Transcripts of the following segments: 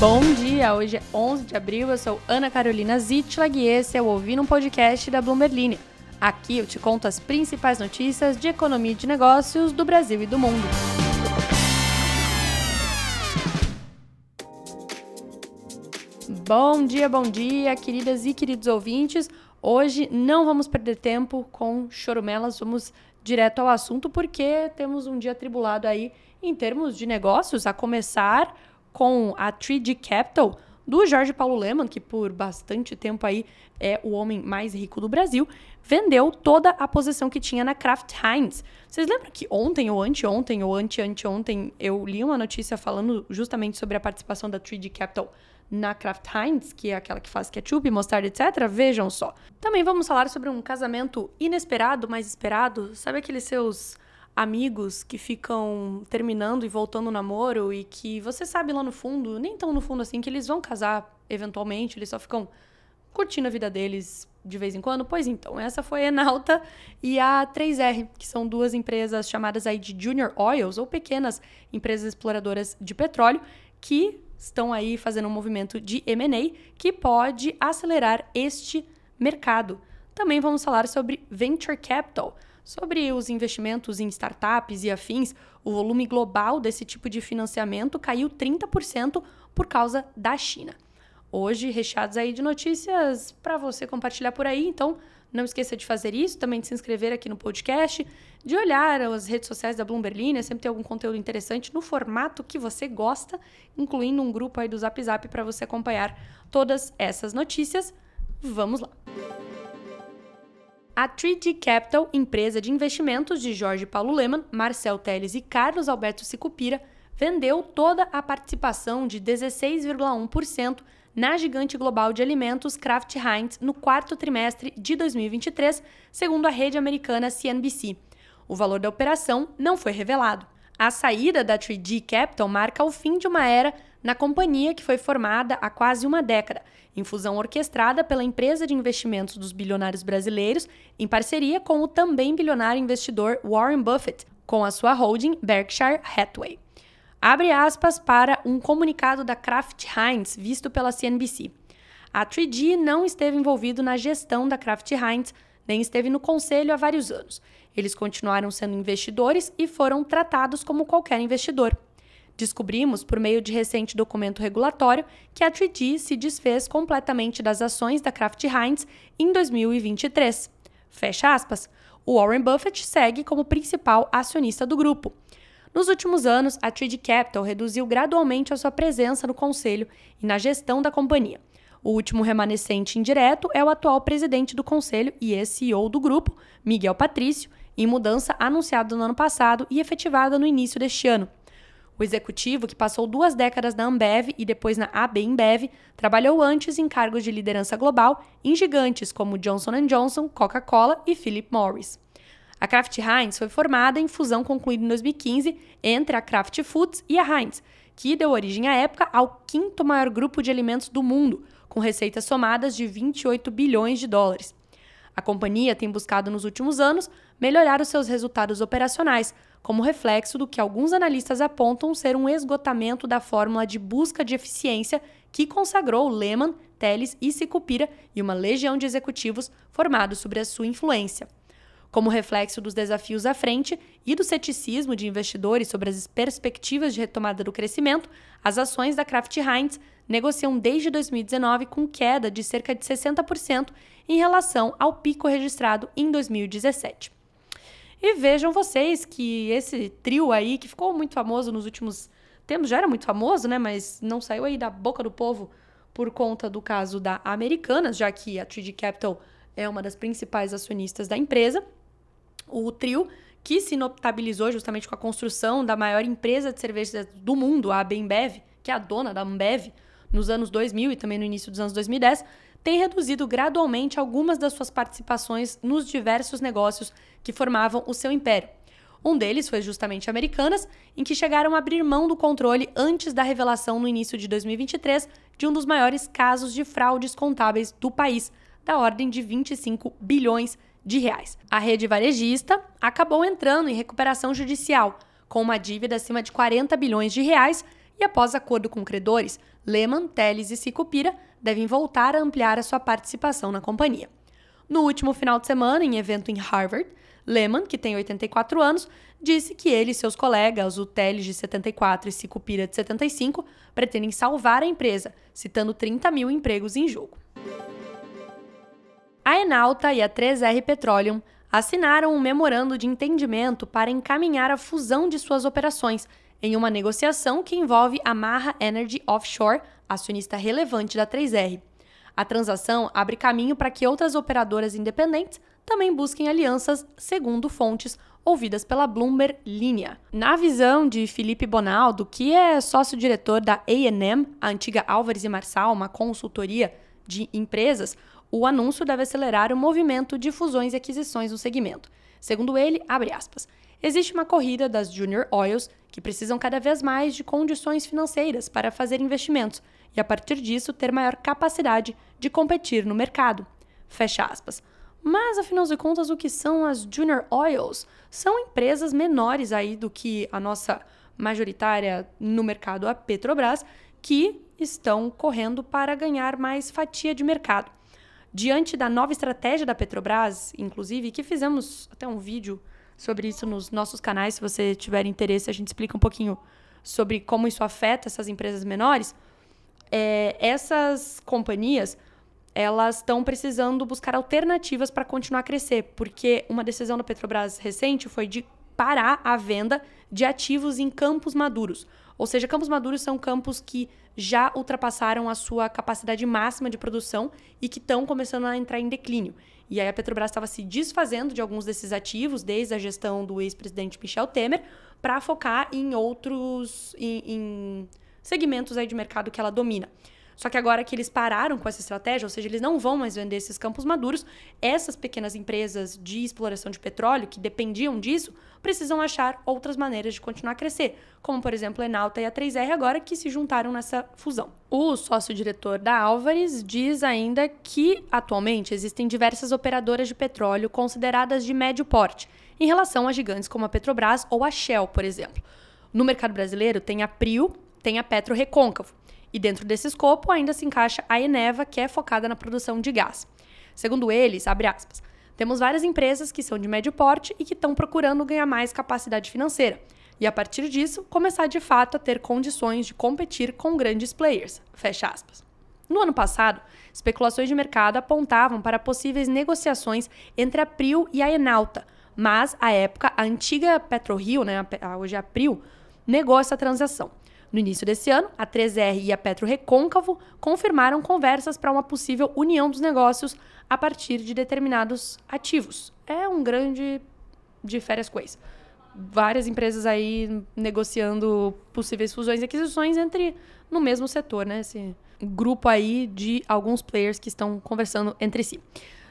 Bom dia, hoje é 11 de abril, eu sou Ana Carolina Zitlag e esse é o Ouvindo um Podcast da Bloomberg Linha. Aqui eu te conto as principais notícias de economia e de negócios do Brasil e do mundo. Bom dia, queridas e queridos ouvintes. Hoje não vamos perder tempo com chorumelas, vamos direto ao assunto porque temos um dia atribulado aí em termos de negócios, a começar com a 3G Capital do Jorge Paulo Lemann, que por bastante tempo aí é o homem mais rico do Brasil, vendeu toda a posição que tinha na Kraft Heinz. Vocês lembram que ontem ou anteontem ou anteontem eu li uma notícia falando justamente sobre a participação da 3G Capital na Kraft Heinz, que é aquela que faz ketchup, mostarda, etc. Vejam só. Também vamos falar sobre um casamento inesperado, mas esperado. Sabe aqueles seus amigos que ficam terminando e voltando o namoro e que você sabe lá no fundo, nem tão no fundo assim, que eles vão casar eventualmente, eles só ficam curtindo a vida deles de vez em quando? Pois então, essa foi a Enalta e a 3R, que são duas empresas chamadas aí de Junior Oils, ou pequenas empresas exploradoras de petróleo, que estão aí fazendo um movimento de M&A que pode acelerar este mercado. Também vamos falar sobre Venture Capital, sobre os investimentos em startups e afins. O volume global desse tipo de financiamento caiu 30% por causa da China. Hoje, recheados aí de notícias para você compartilhar por aí, então não esqueça de fazer isso, também de se inscrever aqui no podcast, de olhar as redes sociais da Bloomberg Linha, sempre tem algum conteúdo interessante no formato que você gosta, incluindo um grupo aí do Zap Zap para você acompanhar todas essas notícias. Vamos lá! A 3G Capital, empresa de investimentos de Jorge Paulo Lemann, Marcel Telles e Carlos Alberto Sicupira, vendeu toda a participação de 16,1% na gigante global de alimentos Kraft Heinz no quarto trimestre de 2023, segundo a rede americana CNBC. O valor da operação não foi revelado. A saída da 3G Capital marca o fim de uma era na companhia que foi formada há quase uma década, em fusão orquestrada pela empresa de investimentos dos bilionários brasileiros, em parceria com o também bilionário investidor Warren Buffett, com a sua holding Berkshire Hathaway. Abre aspas para um comunicado da Kraft Heinz, visto pela CNBC. A 3G não esteve envolvido na gestão da Kraft Heinz, nem esteve no conselho há vários anos. Eles continuaram sendo investidores e foram tratados como qualquer investidor. Descobrimos, por meio de recente documento regulatório, que a 3G se desfez completamente das ações da Kraft Heinz em 2023. Fecha aspas. O Warren Buffett segue como principal acionista do grupo. Nos últimos anos, a 3G Capital reduziu gradualmente a sua presença no conselho e na gestão da companhia. O último remanescente indireto é o atual presidente do conselho e ex-CEO do grupo, Miguel Patrício, em mudança anunciada no ano passado e efetivada no início deste ano. O executivo, que passou 2 décadas na Ambev e depois na AB InBev, trabalhou antes em cargos de liderança global em gigantes como Johnson & Johnson, Coca-Cola e Philip Morris. A Kraft Heinz foi formada em fusão concluída em 2015 entre a Kraft Foods e a Heinz, que deu origem à época ao 5º maior grupo de alimentos do mundo, com receitas somadas de 28 bilhões de dólares. A companhia tem buscado nos últimos anos melhorar os seus resultados operacionais, como reflexo do que alguns analistas apontam ser um esgotamento da fórmula de busca de eficiência que consagrou Lemann, Telles e Sicupira e uma legião de executivos formados sobre a sua influência. Como reflexo dos desafios à frente e do ceticismo de investidores sobre as perspectivas de retomada do crescimento, as ações da Kraft Heinz negociam desde 2019 com queda de cerca de 60% em relação ao pico registrado em 2017. E vejam vocês que esse trio aí, que ficou muito famoso nos últimos tempos, já era muito famoso, né, mas não saiu aí da boca do povo por conta do caso da Americanas, já que a 3G Capital é uma das principais acionistas da empresa. O trio, que se notabilizou justamente com a construção da maior empresa de cervejas do mundo, a AB InBev, que é a dona da Ambev, nos anos 2000 e também no início dos anos 2010, tem reduzido gradualmente algumas das suas participações nos diversos negócios que formavam o seu império. Um deles foi justamente Americanas, em que chegaram a abrir mão do controle antes da revelação no início de 2023 de um dos maiores casos de fraudes contábeis do país, da ordem de 25 bilhões de reais. A rede varejista acabou entrando em recuperação judicial, com uma dívida acima de 40 bilhões de reais e após acordo com credores, Lehman, Teles e Sicupira devem voltar a ampliar a sua participação na companhia. No último final de semana, em evento em Harvard, Lehman, que tem 84 anos, disse que ele e seus colegas, o Teles de 74 e Sicupira de 75, pretendem salvar a empresa, citando 30 mil empregos em jogo. A Enauta e a 3R Petroleum assinaram um memorando de entendimento para encaminhar a fusão de suas operações em uma negociação que envolve a Maha Energy Offshore, acionista relevante da 3R. A transação abre caminho para que outras operadoras independentes também busquem alianças, segundo fontes ouvidas pela Bloomberg Linea. Na visão de Felipe Bonaldo, que é sócio-diretor da A&M, a antiga Álvares e Marçal, uma consultoria de empresas, o anúncio deve acelerar o movimento de fusões e aquisições no segmento. Segundo ele, abre aspas, existe uma corrida das Junior Oils que precisam cada vez mais de condições financeiras para fazer investimentos e, a partir disso, ter maior capacidade de competir no mercado. Fecha aspas. Mas, afinal de contas, o que são as Junior Oils? São empresas menores aí do que a nossa majoritária no mercado, a Petrobras, que estão correndo para ganhar mais fatia de mercado. Diante da nova estratégia da Petrobras, inclusive, que fizemos até um vídeo sobre isso nos nossos canais, se você tiver interesse, a gente explica um pouquinho sobre como isso afeta essas empresas menores. Essas companhias, elas estão precisando buscar alternativas para continuar a crescer, porque uma decisão da Petrobras recente foi de parar a venda de ativos em campos maduros. Ou seja, campos maduros são campos que já ultrapassaram a sua capacidade máxima de produção e que estão começando a entrar em declínio. E aí a Petrobras estava se desfazendo de alguns desses ativos, desde a gestão do ex-presidente Michel Temer, para focar em outros em segmentos aí de mercado que ela domina. Só que agora que eles pararam com essa estratégia, ou seja, eles não vão mais vender esses campos maduros, essas pequenas empresas de exploração de petróleo que dependiam disso, precisam achar outras maneiras de continuar a crescer, como, por exemplo, a Enauta e a 3R agora, que se juntaram nessa fusão. O sócio-diretor da Álvares diz ainda que, atualmente, existem diversas operadoras de petróleo consideradas de médio porte, em relação a gigantes como a Petrobras ou a Shell, por exemplo. No mercado brasileiro, tem a Prio, tem a PetroRecôncavo. E dentro desse escopo ainda se encaixa a Eneva, que é focada na produção de gás. Segundo eles, abre aspas, temos várias empresas que são de médio porte e que estão procurando ganhar mais capacidade financeira. E a partir disso, começar de fato a ter condições de competir com grandes players. Fecha aspas. No ano passado, especulações de mercado apontavam para possíveis negociações entre a Prio e a Enauta. Mas, à época, a antiga PetroRio, hoje a Prio, negou essa transação. No início desse ano, a 3R e a PetroRecôncavo confirmaram conversas para uma possível união dos negócios a partir de determinados ativos. É um grande de férias coisa. Várias empresas aí negociando possíveis fusões e aquisições no mesmo setor, né? Esse grupo aí de alguns players que estão conversando entre si.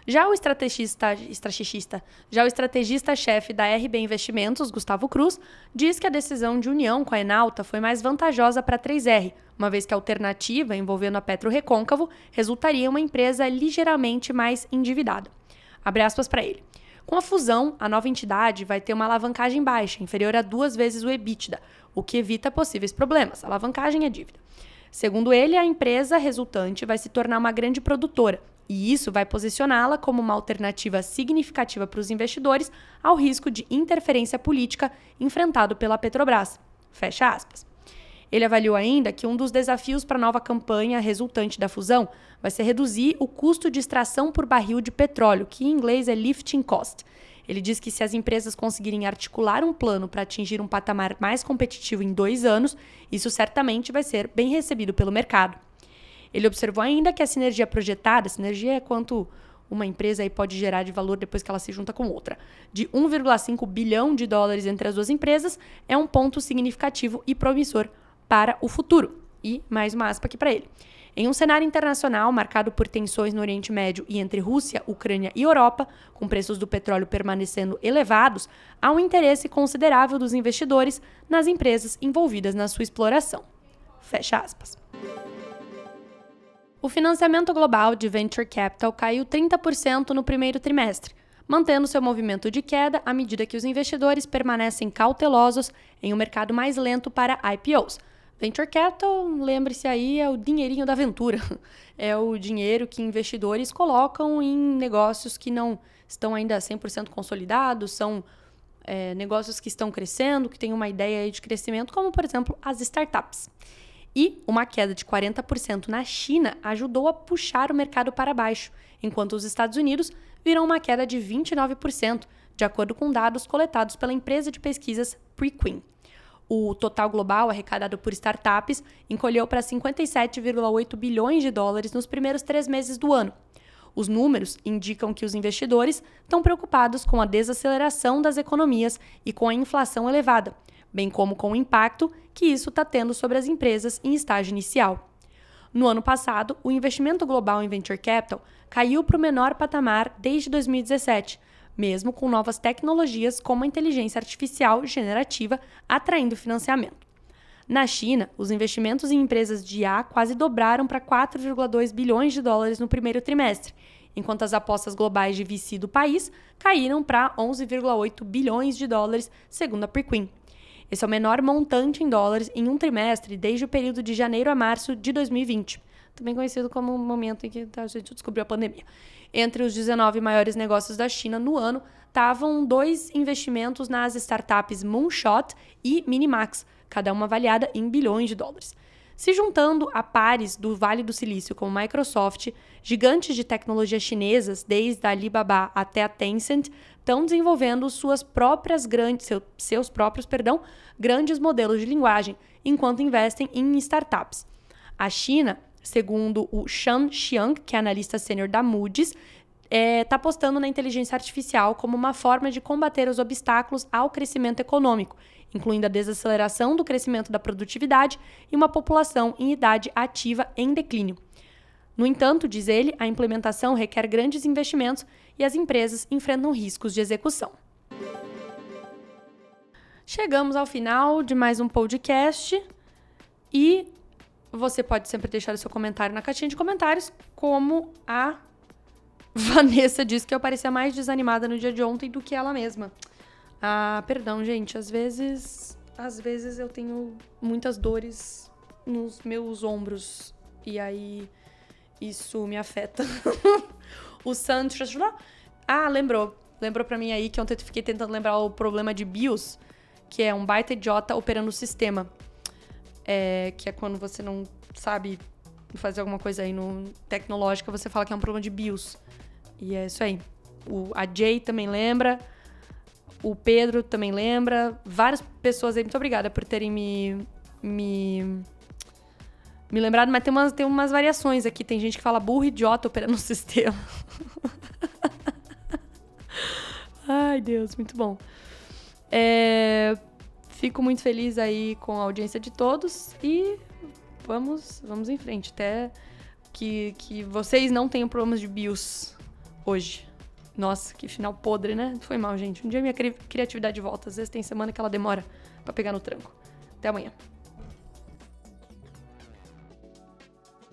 Já o estrategista-chefe da RB Investimentos, Gustavo Cruz, diz que a decisão de união com a Enauta foi mais vantajosa para a 3R, uma vez que a alternativa envolvendo a PetroRecôncavo resultaria em uma empresa ligeiramente mais endividada. Abre aspas para ele. Com a fusão, a nova entidade vai ter uma alavancagem baixa, inferior a 2 vezes o EBITDA, o que evita possíveis problemas. Alavancagem é dívida. Segundo ele, a empresa resultante vai se tornar uma grande produtora, e isso vai posicioná-la como uma alternativa significativa para os investidores ao risco de interferência política enfrentado pela Petrobras. Fecha aspas. Ele avaliou ainda que um dos desafios para a nova campanha resultante da fusão vai ser reduzir o custo de extração por barril de petróleo, que em inglês é lifting cost. Ele diz que se as empresas conseguirem articular um plano para atingir um patamar mais competitivo em 2 anos, isso certamente vai ser bem recebido pelo mercado. Ele observou ainda que a sinergia projetada, sinergia é quanto uma empresa aí pode gerar de valor depois que ela se junta com outra, de 1,5 bilhão de dólares entre as duas empresas, é um ponto significativo e promissor para o futuro. E mais uma aspa aqui para ele. Em um cenário internacional marcado por tensões no Oriente Médio e entre Rússia, Ucrânia e Europa, com preços do petróleo permanecendo elevados, há um interesse considerável dos investidores nas empresas envolvidas na sua exploração. Fecha aspas. O financiamento global de Venture Capital caiu 30% no primeiro trimestre, mantendo seu movimento de queda à medida que os investidores permanecem cautelosos em um mercado mais lento para IPOs. Venture Capital, lembre-se aí, é o dinheirinho da aventura. É o dinheiro que investidores colocam em negócios que não estão ainda 100% consolidados, são negócios que estão crescendo, que têm uma ideia aí de crescimento, como, por exemplo, as startups. E uma queda de 40% na China ajudou a puxar o mercado para baixo, enquanto os Estados Unidos viram uma queda de 29%, de acordo com dados coletados pela empresa de pesquisas Preqin. O total global arrecadado por startups encolheu para 57,8 bilhões de dólares nos primeiros 3 meses do ano. Os números indicam que os investidores estão preocupados com a desaceleração das economias e com a inflação elevada, bem como com o impacto que isso está tendo sobre as empresas em estágio inicial. No ano passado, o investimento global em Venture Capital caiu para o menor patamar desde 2017, mesmo com novas tecnologias como a inteligência artificial generativa atraindo financiamento. Na China, os investimentos em empresas de IA quase dobraram para 4,2 bilhões de dólares no primeiro trimestre, enquanto as apostas globais de VC do país caíram para 11,8 bilhões de dólares, segundo a Preqin. Esse é o menor montante em dólares em um trimestre desde o período de janeiro a março de 2020, também conhecido como o momento em que a gente descobriu a pandemia. Entre os 19 maiores negócios da China no ano, estavam 2 investimentos nas startups Moonshot e Minimax, cada uma avaliada em bilhões de dólares. Se juntando a pares do Vale do Silício como Microsoft, gigantes de tecnologia chinesas, desde a Alibaba até a Tencent, estão desenvolvendo seus próprios grandes modelos de linguagem, enquanto investem em startups. A China, segundo o Shan Xiang, que é analista sênior da Moody's, está apostando na inteligência artificial como uma forma de combater os obstáculos ao crescimento econômico, incluindo a desaceleração do crescimento da produtividade e uma população em idade ativa em declínio. No entanto, diz ele, a implementação requer grandes investimentos e as empresas enfrentam riscos de execução. Chegamos ao final de mais um podcast e você pode sempre deixar o seu comentário na caixinha de comentários, como a Vanessa disse que eu parecia mais desanimada no dia de ontem do que ela mesma. Ah, perdão, gente. Às vezes eu tenho muitas dores nos meus ombros e aí isso me afeta. O Santos... Ah, lembrou pra mim aí que ontem eu fiquei tentando lembrar o problema de BIOS, que é um baita idiota operando o sistema. Que é quando você não sabe fazer alguma coisa aí no tecnológica, você fala que é um problema de BIOS. E é isso aí. A Jay também lembra, o Pedro também lembra, várias pessoas aí, muito obrigada por terem me lembrado, mas tem umas variações aqui, tem gente que fala burro idiota operando o sistema. Ai, Deus, muito bom. Fico muito feliz aí com a audiência de todos e vamos em frente. Até que vocês não tenham problemas de BIOS hoje. Nossa, que final podre, né? Foi mal, gente. Um dia minha criatividade volta. Às vezes tem semana que ela demora pra pegar no tranco. Até amanhã.